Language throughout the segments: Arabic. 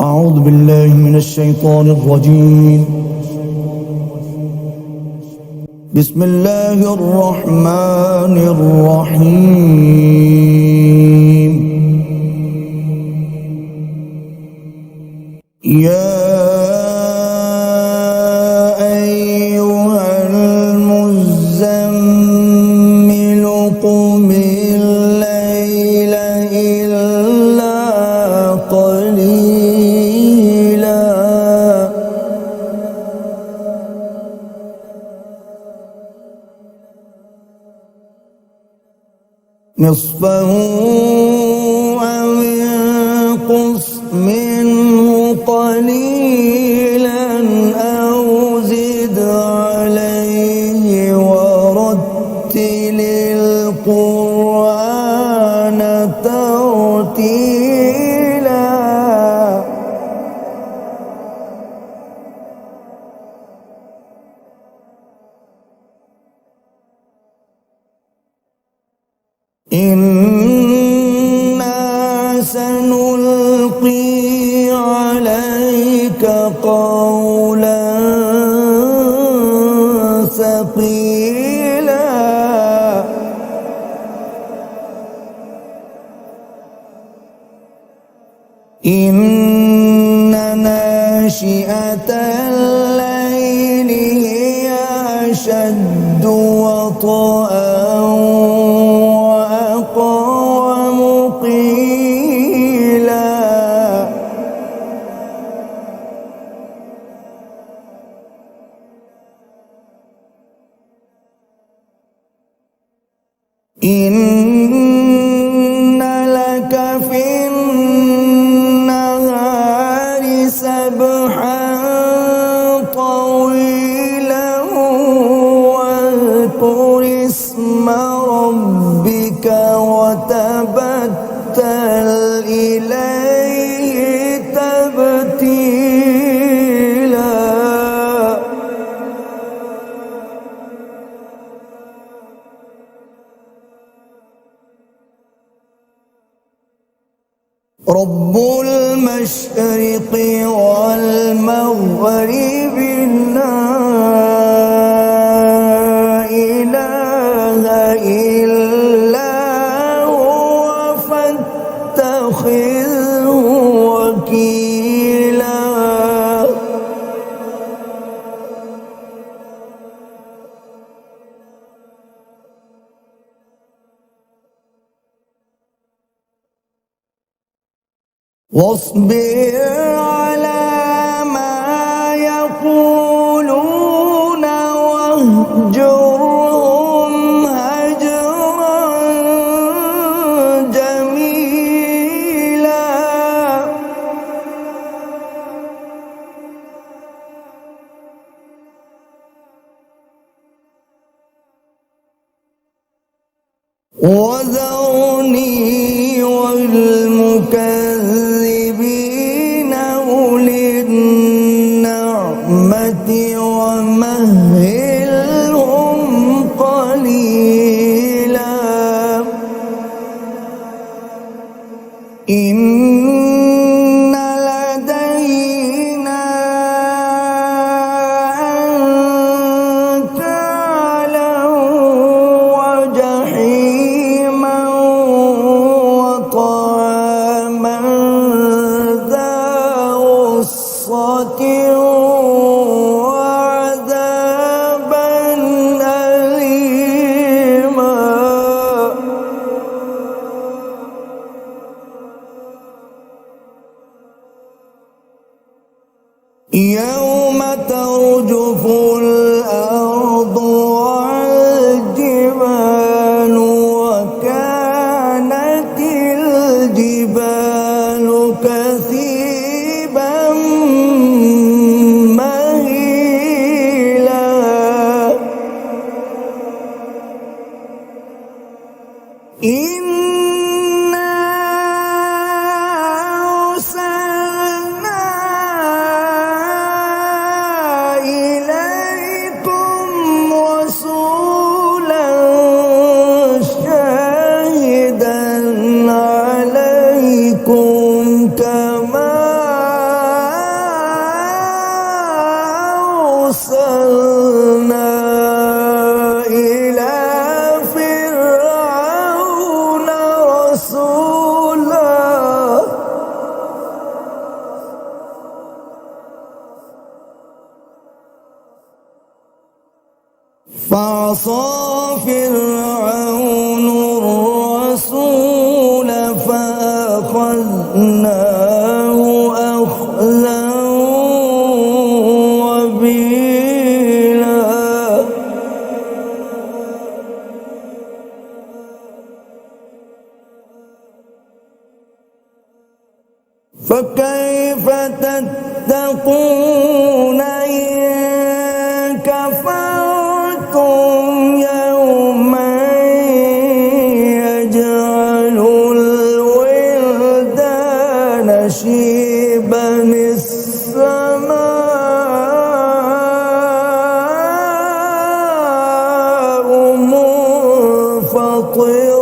أعوذ بالله من الشيطان الرجيم. بسم الله الرحمن الرحيم. يا أيها المزمل قم الليل إلا قليلا نصفه أو انقص منه قليلا أو زد عليه ورتل القرآن ترتيلا إنا سنلقي عليك قولا ثقيلا إن ناشئة الليل هي أشد وطئا وأقوم قيلا إن لك في النهار سبحا طويلا واذكر اسم ربك وتبتل إليه تبتيلا رب المشرق والمغرب لا إله إلا هو فاتخذه وكيلا واصبر على ما يقولون واهجرهم هجرا جميلا وذرني والمكذبين أولي النعمة ومهلهم قليلا إن لدينا أنكالا وجحيما وطعاما ذا غصة وعذابا أليما يوم ترجف الأرض والجبال وكانت الجبال كثيبا مهيلا إنا أرسلنا إليكم رسولا شاهدا عليكم كما فعصى فرعون الرسول فأخذناه أخذا وبيلا. فكيف تتقون إن كفرتم يوما يجعل الولدان شيبا السماء منفطر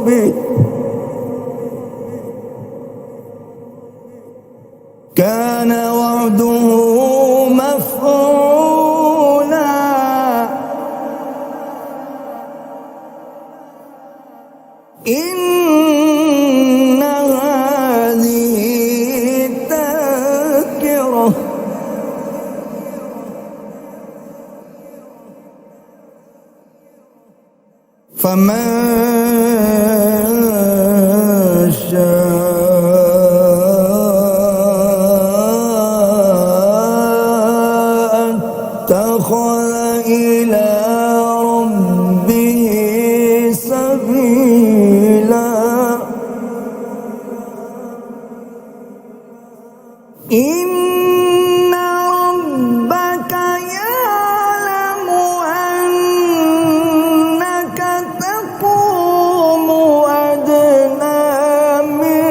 به كان وعده مفعولا. إن هذه تذكرة فمن اتخذ إلى ربه سبيلا. إن ربك يعلم أنك تقوم أدنى من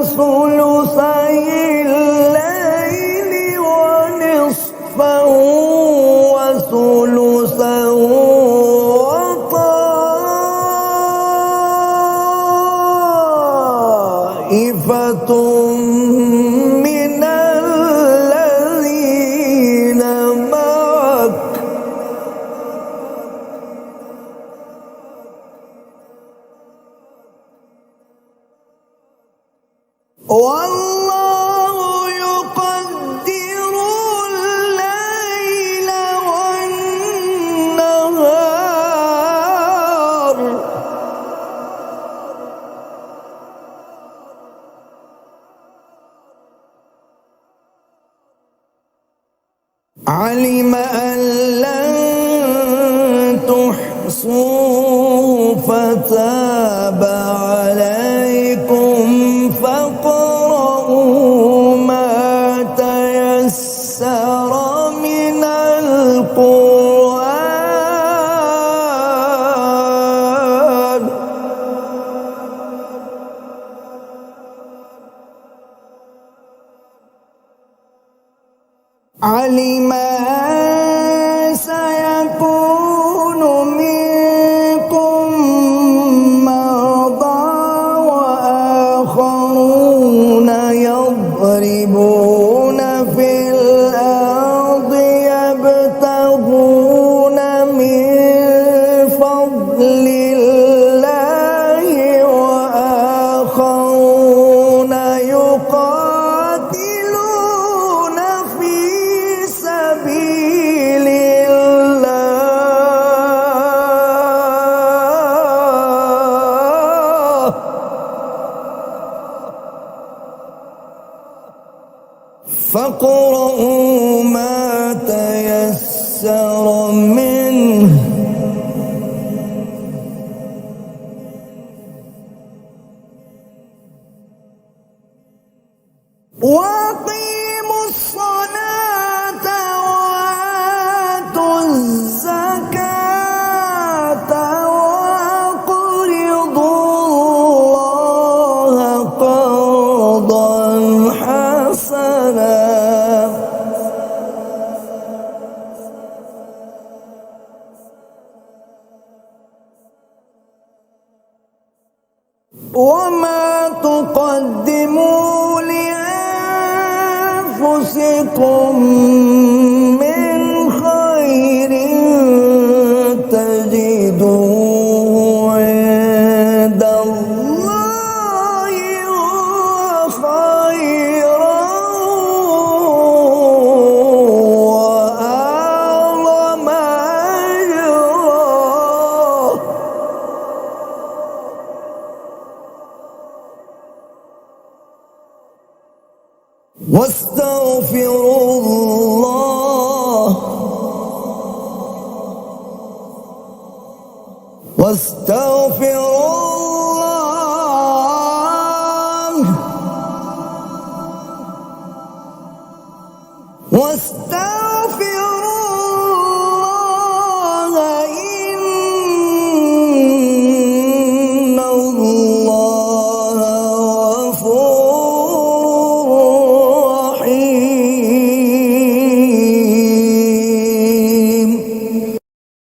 ثلثي الليل ونصفه وثلثه وطائفة من الذين معك والله يقدر الليل والنهار علم أن لن تحصوا فتاب عليكم فاقرؤوا ما تيسر من القرآن. علم أن سيكون منكم مرضى وآخرون يضربون في الأرض يبتغون من فضل الله وآخرون يقاتلون في سبيل الله فاقرؤوا ما تيسر منه وأقيموا الصلاة وآتوا الزكاة وأقرضوا الله قرضا حسنا وما تقدموا لأنفسكم من خير تجدوه عند الله هو خيرا وأعظم واستغفر الله واستغفر الله واستغفر